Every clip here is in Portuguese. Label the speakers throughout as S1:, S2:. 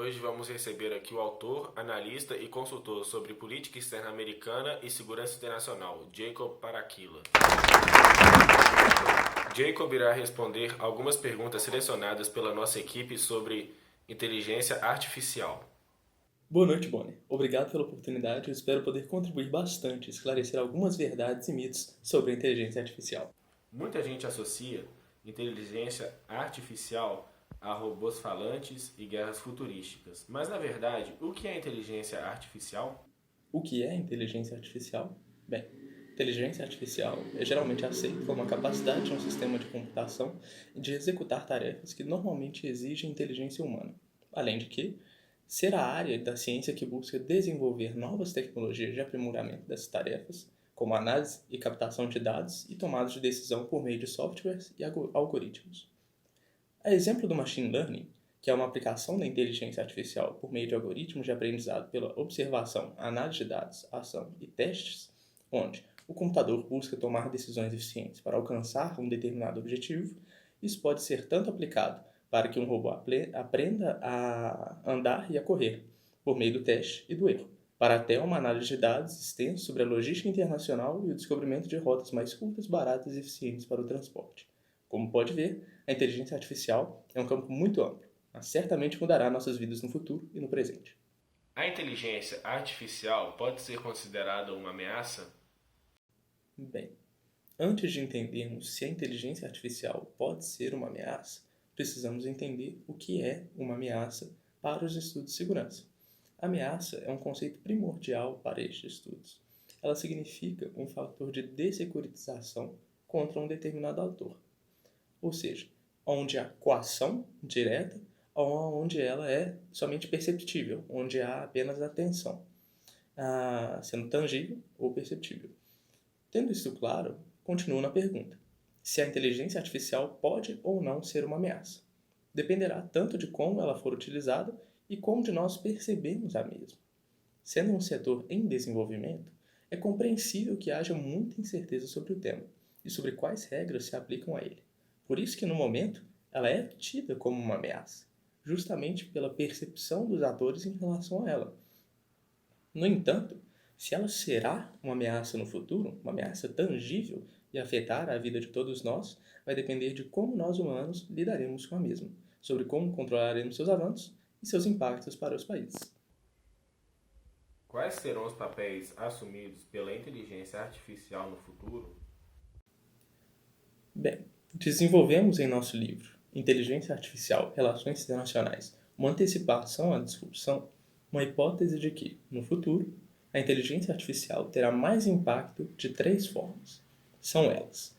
S1: hoje vamos receber aqui o autor, analista e consultor sobre política externa americana e segurança internacional, Jacob Paraquila. Jacob irá responder algumas perguntas selecionadas pela nossa equipe sobre inteligência artificial.
S2: Boa noite, Bonner. Obrigado pela oportunidade e espero poder contribuir bastante e esclarecer algumas verdades e mitos sobre a inteligência artificial.
S1: Muita gente associa inteligência artificial a robôs falantes e guerras futurísticas. Mas, na verdade, o que é inteligência artificial?
S2: O que é inteligência artificial? Bem, inteligência artificial é geralmente aceita como a capacidade de um sistema de computação de executar tarefas que normalmente exigem inteligência humana, além de que ser a área da ciência que busca desenvolver novas tecnologias de aprimoramento dessas tarefas, como análise e captação de dados e tomada de decisão por meio de softwares e algoritmos. A exemplo do machine learning, que é uma aplicação da inteligência artificial por meio de algoritmos de aprendizado pela observação, análise de dados, ação e testes, onde o computador busca tomar decisões eficientes para alcançar um determinado objetivo, isso pode ser tanto aplicado para que um robô aprenda a andar e a correr, por meio do teste e do erro, para até uma análise de dados extensa sobre a logística internacional e o descobrimento de rotas mais curtas, baratas e eficientes para o transporte. Como pode ver, a inteligência artificial é um campo muito amplo, mas certamente mudará nossas vidas no futuro e no presente.
S1: A inteligência artificial pode ser considerada uma ameaça?
S2: Bem, antes de entendermos se a inteligência artificial pode ser uma ameaça, precisamos entender o que é uma ameaça para os estudos de segurança. Ameaça é um conceito primordial para estes estudos. Ela significa um fator de dessecuritização contra um determinado autor, ou seja, onde há coação direta ou onde ela é somente perceptível, onde há apenas atenção, sendo tangível ou perceptível. Tendo isso claro, continuo na pergunta: se a inteligência artificial pode ou não ser uma ameaça? Dependerá tanto de como ela for utilizada e como de nós percebemos a mesma. Sendo um setor em desenvolvimento, é compreensível que haja muita incerteza sobre o tema e sobre quais regras se aplicam a ele. Por isso que, no momento, ela é tida como uma ameaça, justamente pela percepção dos atores em relação a ela. No entanto, se ela será uma ameaça no futuro, uma ameaça tangível e afetar a vida de todos nós, vai depender de como nós humanos lidaremos com a mesma, sobre como controlaremos seus avanços e seus impactos para os países.
S1: Quais serão os papéis assumidos pela inteligência artificial no futuro?
S2: Bem, desenvolvemos em nosso livro Inteligência Artificial, Relações Internacionais, uma antecipação à disrupção, uma hipótese de que, no futuro, a inteligência artificial terá mais impacto de 3 formas. São elas: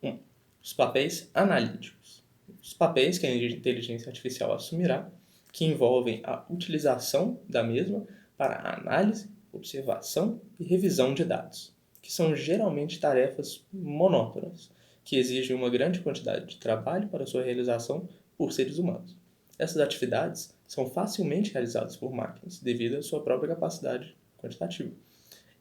S2: 1. Os papéis analíticos. Os papéis que a inteligência artificial assumirá, que envolvem a utilização da mesma para a análise, observação e revisão de dados, que são geralmente tarefas monótonas, que exigem uma grande quantidade de trabalho para sua realização por seres humanos. Essas atividades são facilmente realizadas por máquinas devido à sua própria capacidade quantitativa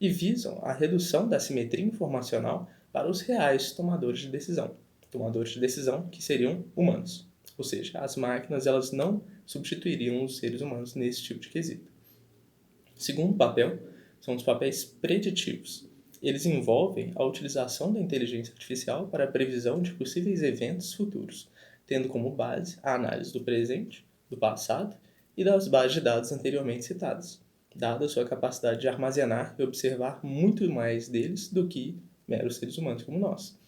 S2: e visam a redução da simetria informacional para os reais tomadores de decisão que seriam humanos. Ou seja, as máquinas elas não substituiriam os seres humanos nesse tipo de quesito. Segundo papel são os papéis preditivos. Eles envolvem a utilização da inteligência artificial para a previsão de possíveis eventos futuros, tendo como base a análise do presente, do passado e das bases de dados anteriormente citadas, dada a sua capacidade de armazenar e observar muito mais deles do que meros seres humanos como nós.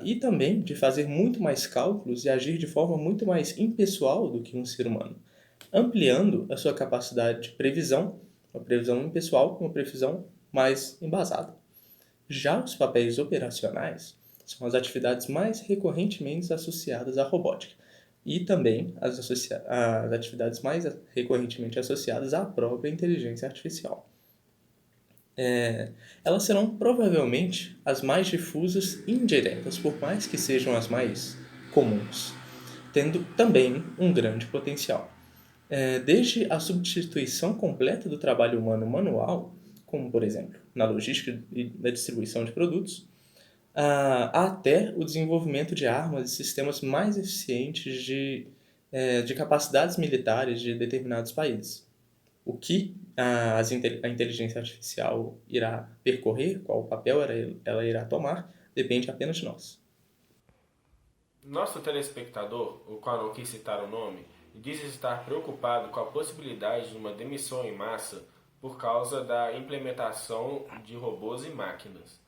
S2: E também de fazer muito mais cálculos e agir de forma muito mais impessoal do que um ser humano, ampliando a sua capacidade de previsão, uma previsão impessoal com uma previsão mais embasada. Já os papéis operacionais são as atividades mais recorrentemente associadas à robótica e também as atividades mais recorrentemente associadas à própria inteligência artificial. Elas serão provavelmente as mais difusas e indiretas, por mais que sejam as mais comuns, tendo também um grande potencial. Desde a substituição completa do trabalho humano manual, como por exemplo na logística e na distribuição de produtos, até o desenvolvimento de armas e sistemas mais eficientes de de capacidades militares de determinados países. O que a inteligência artificial irá percorrer, qual papel ela irá tomar, depende apenas de nós.
S1: Nosso telespectador, o qual não quis citar o nome, diz estar preocupado com a possibilidade de uma demissão em massa por causa da implementação de robôs e máquinas.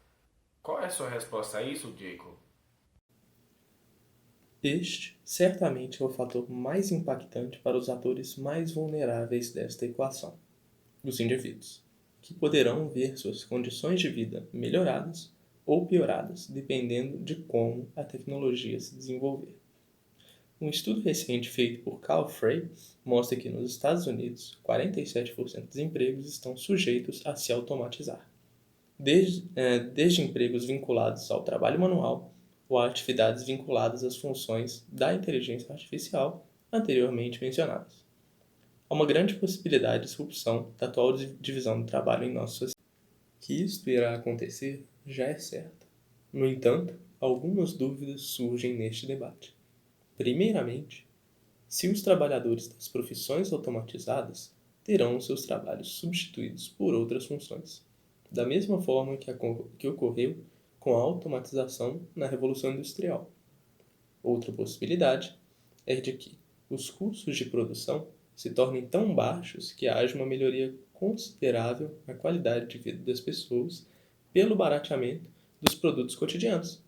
S1: Qual é a sua resposta a isso, Jacob?
S2: Este certamente é o fator mais impactante para os atores mais vulneráveis desta equação, os indivíduos, que poderão ver suas condições de vida melhoradas ou pioradas dependendo de como a tecnologia se desenvolver. Um estudo recente feito por Carl Frey mostra que nos Estados Unidos, 47% dos empregos estão sujeitos a se automatizar, desde empregos vinculados ao trabalho manual ou a atividades vinculadas às funções da inteligência artificial anteriormente mencionadas. Há uma grande possibilidade de disrupção da atual divisão do trabalho em nossa sociedade. Que isto irá acontecer já é certo. No entanto, algumas dúvidas surgem neste debate. Primeiramente, se os trabalhadores das profissões automatizadas terão seus trabalhos substituídos por outras funções, da mesma forma que ocorreu com a automatização na Revolução Industrial. Outra possibilidade é de que os custos de produção se tornem tão baixos que haja uma melhoria considerável na qualidade de vida das pessoas pelo barateamento dos produtos cotidianos,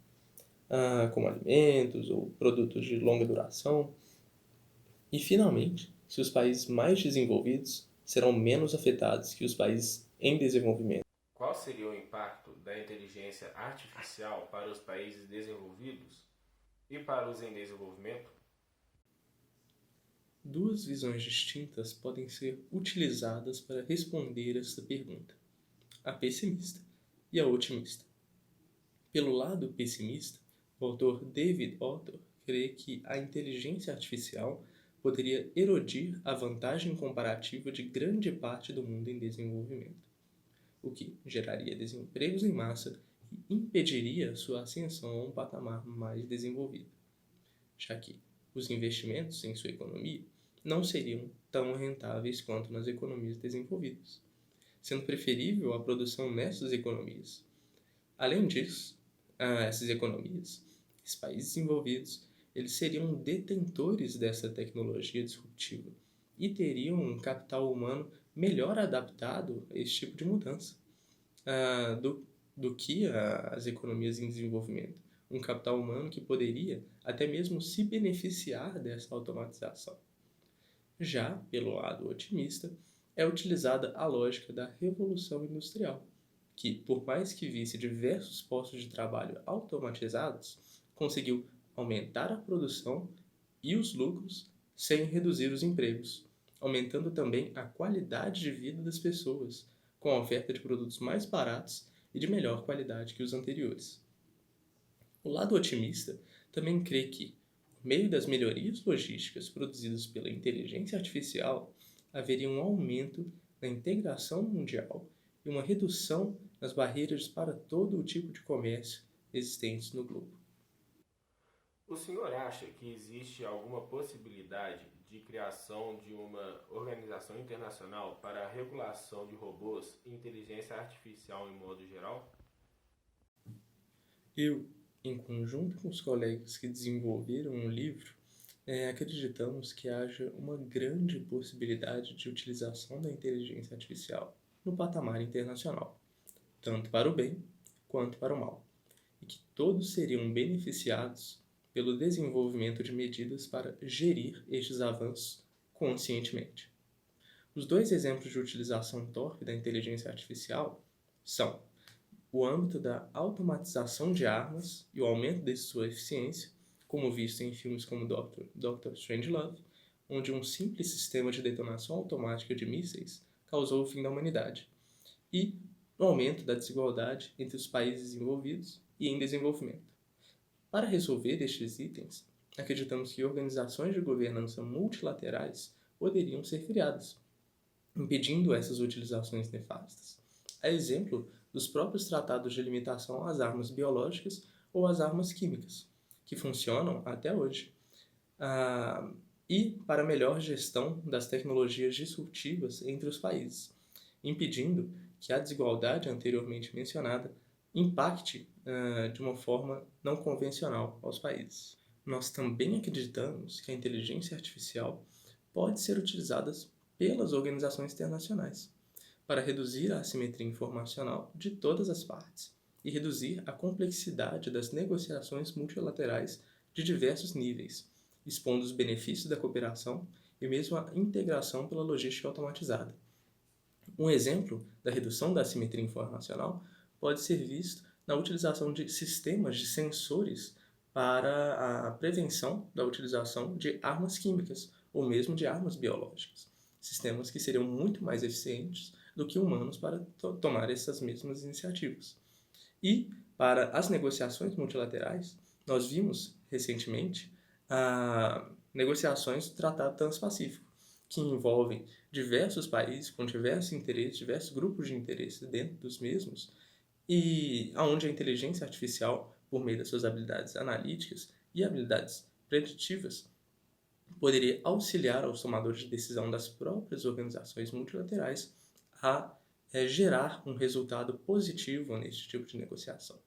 S2: como alimentos ou produtos de longa duração. E, finalmente, se os países mais desenvolvidos serão menos afetados que os países em desenvolvimento.
S1: Qual seria o impacto da inteligência artificial para os países desenvolvidos e para os em desenvolvimento?
S2: Duas visões distintas podem ser utilizadas para responder esta pergunta: a pessimista e a otimista. Pelo lado pessimista, o autor David Autor crê que a inteligência artificial poderia erodir a vantagem comparativa de grande parte do mundo em desenvolvimento, o que geraria desempregos em massa e impediria sua ascensão a um patamar mais desenvolvido, já que os investimentos em sua economia não seriam tão rentáveis quanto nas economias desenvolvidas, sendo preferível a produção nessas economias. Além disso, essas economias, esses países desenvolvidos, eles seriam detentores dessa tecnologia disruptiva e teriam um capital humano melhor adaptado a esse tipo de mudança do que as economias em desenvolvimento. Um capital humano que poderia até mesmo se beneficiar dessa automatização. Já, pelo lado otimista, é utilizada a lógica da Revolução Industrial, que, por mais que visse diversos postos de trabalho automatizados, conseguiu aumentar a produção e os lucros sem reduzir os empregos, aumentando também a qualidade de vida das pessoas, com a oferta de produtos mais baratos e de melhor qualidade que os anteriores. O lado otimista também crê que, por meio das melhorias logísticas produzidas pela inteligência artificial, haveria um aumento na integração mundial e uma redução nas barreiras para todo o tipo de comércio existentes no globo.
S1: O senhor acha que existe alguma possibilidade de criação de uma organização internacional para a regulação de robôs e inteligência artificial em modo geral?
S2: Eu, em conjunto com os colegas que desenvolveram o livro, acreditamos que haja uma grande possibilidade de utilização da inteligência artificial no patamar internacional, tanto para o bem quanto para o mal, e que todos seriam beneficiados pelo desenvolvimento de medidas para gerir estes avanços conscientemente. Os dois exemplos de utilização torpe da inteligência artificial são o âmbito da automatização de armas e o aumento de sua eficiência, como visto em filmes como Dr. Strangelove, onde um simples sistema de detonação automática de mísseis causou o fim da humanidade, e no aumento da desigualdade entre os países desenvolvidos e em desenvolvimento. Para resolver estes itens, acreditamos que organizações de governança multilaterais poderiam ser criadas, impedindo essas utilizações nefastas. A exemplo dos próprios tratados de limitação às armas biológicas ou às armas químicas, que funcionam até hoje. e para melhor gestão das tecnologias disruptivas entre os países, impedindo que a desigualdade anteriormente mencionada impacte de uma forma não convencional aos países. Nós também acreditamos que a inteligência artificial pode ser utilizada pelas organizações internacionais para reduzir a assimetria informacional de todas as partes e reduzir a complexidade das negociações multilaterais de diversos níveis, expondo os benefícios da cooperação e mesmo a integração pela logística automatizada. Um exemplo da redução da assimetria informacional pode ser visto na utilização de sistemas de sensores para a prevenção da utilização de armas químicas ou mesmo de armas biológicas. Sistemas que seriam muito mais eficientes do que humanos para tomar essas mesmas iniciativas. E, para as negociações multilaterais, nós vimos recentemente negociações do Tratado Transpacífico, que envolvem diversos países com diversos interesses, diversos grupos de interesse dentro dos mesmos, e onde a inteligência artificial, por meio das suas habilidades analíticas e habilidades preditivas, poderia auxiliar aos tomadores de decisão das próprias organizações multilaterais a gerar um resultado positivo neste tipo de negociação.